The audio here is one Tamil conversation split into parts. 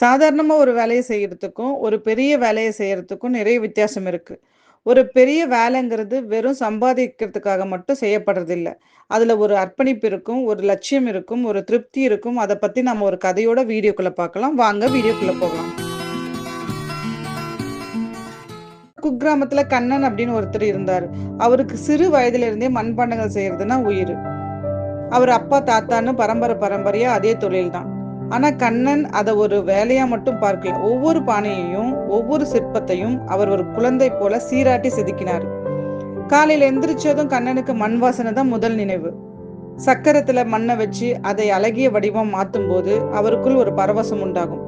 சாதாரணமா ஒரு வேலைய செய்யறதுக்கும், ஒரு பெரிய வேலைய செய்யறதுக்கும் நிறைய வித்தியாசம் இருக்கு. ஒரு பெரிய வேலைங்கிறது வெறும் சம்பாதிக்கிறதுக்காக மட்டும் செய்யப்படுறதில்ல. அதுல ஒரு அர்ப்பணிப்பு இருக்கும், ஒரு லட்சியம் இருக்கும், ஒரு திருப்தி இருக்கும். அத பத்தி நம்ம ஒரு கதையோட வீடியோக்குள்ள பார்க்கலாம். வாங்க வீடியோக்குள்ள போகலாம். குக்கிராமத்துல கண்ணன் அப்படின்னு ஒருத்தர் இருந்தாரு. அவருக்கு சிறு வயதிலிருந்தே மண்பாண்டங்கள் செய்யறதுன்னா உயிரு. அவர் அப்பா, தாத்தான்னு பரம்பரையா அதே தொழில் தான். ஆனா கண்ணன் அத ஒரு வேலையா மட்டும் பார்க்கல. ஒவ்வொரு பானையையும், ஒவ்வொரு சிற்பத்தையும் அவர் ஒரு குழந்தை போல சீராட்டி செதுக்கினாரு. காலையில எந்திரிச்சதும் கண்ணனுக்கு மண் வாசனை தான் முதல் நினைவு. சக்கரத்துல மண்ண வச்சு அதை அழகிய வடிவம் மாத்தும்போது அவருக்குள் ஒரு பரவசம் உண்டாகும்.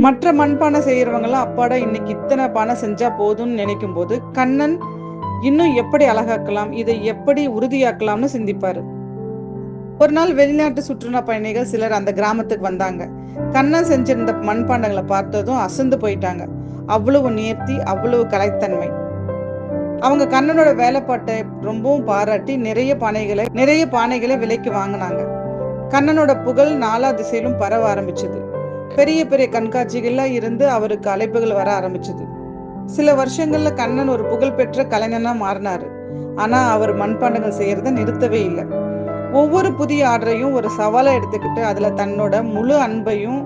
மற்ற மண்பானை செய்யறவங்கலாம் அப்பாடா இன்னைக்கு இத்தனை பானை செஞ்சா போதும்னு நினைக்கும் போது கண்ணன் இன்னும் எப்படி அழகாக்கலாம், இதை எப்படி உறுதியாக்கலாம்னு சிந்திப்பாரு. ஒரு நாள் வெளிநாட்டு சுற்றுலா பயணிகள் சிலர் அந்த கிராமத்துக்கு வந்தாங்க. கண்ணன் செஞ்சிருந்த மண்பாண்டங்களை பார்த்ததும் அசந்து போயிட்டாங்க. அவ்வளவு நேர்த்தி, அவ்வளவு கலைத்தன்மை. அவங்க கண்ணனோட வேலைப்பாட்டை ரொம்பவும் பாராட்டி நிறைய பானைகளை விலைக்கு வாங்கினாங்க. கண்ணனோட புகழ் நாலா திசையிலும் பரவ ஆரம்பிச்சது. பெரிய பெரிய கண்காட்சிகள்லாம் இருந்து அவருக்கு அழைப்புகள் வர ஆரம்பிச்சது. சில வருஷங்கள்ல கண்ணன் ஒரு புகழ்பெற்ற கலைஞனா மாறினாரு. ஆனா அவர் மண்பாண்டங்கள் செய்யறத நிறுத்தவே இல்லை. ஒவ்வொரு புதிய ஆர்டரையும் ஒரு சவாலா எடுத்துக்கிட்டு அதுல தன்னோட முழு அன்பையும்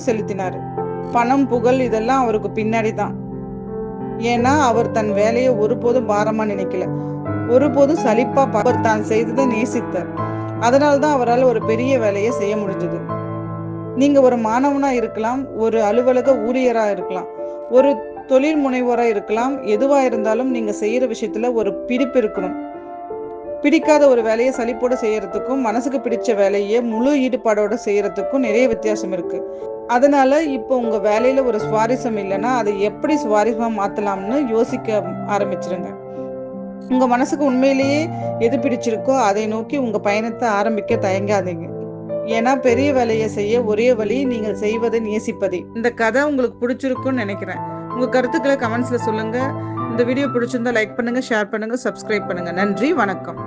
செலுத்தினாரு. பணம், புகழ் இதெல்லாம் அவருக்கு பின்னாடி தான். ஏன்னா அவர் தன் வேலையை ஒருபோதும் பாரமா நினைக்கல, ஒருபோதும் சலிப்பா அவர் தான் செய்ததை நேசித்தார். அதனால்தான் அவரால் ஒரு பெரிய வேலையை செய்ய முடிஞ்சது. நீங்க ஒரு மாணவனா இருக்கலாம், ஒரு அலுவலக ஊழியரா இருக்கலாம், ஒரு தொழில் முனைவோரா இருக்கலாம். எதுவா இருந்தாலும் நீங்க செய்யற விஷயத்துல ஒரு பிடிப்பு இருக்கணும். பிடிக்காத ஒரு வேலையை சலிப்போட செய்யறதுக்கும், மனசுக்கு பிடிச்ச வேலையை முழு ஈடுபாடோட செய்யறதுக்கும் நிறைய வித்தியாசம் இருக்கு. அதனால இப்போ உங்க வேலையில ஒரு சுவாரஸ்யம் இல்லைன்னா அதை எப்படி சுவாரஸ்யமா மாத்தலாம்னு யோசிக்க ஆரம்பிச்சிருங்க. உங்க மனசுக்கு உண்மையிலேயே எது பிடிச்சிருக்கோ அதை நோக்கி உங்க பயணத்தை ஆரம்பிக்க தயங்காதீங்க. ஏன்னா பெரிய வேலையை செய்ய ஒரே வழி நீங்கள் செய்வதை நேசிப்பதே. இந்த கதை உங்களுக்கு பிடிச்சிருக்குன்னு நினைக்கிறேன். உங்க கருத்துக்களை கமெண்ட்ஸ்ல சொல்லுங்க. இந்த வீடியோ பிடிச்சிருந்தா லைக் பண்ணுங்க, ஷேர் பண்ணுங்க, சப்ஸ்கிரைப் பண்ணுங்க. நன்றி, வணக்கம்.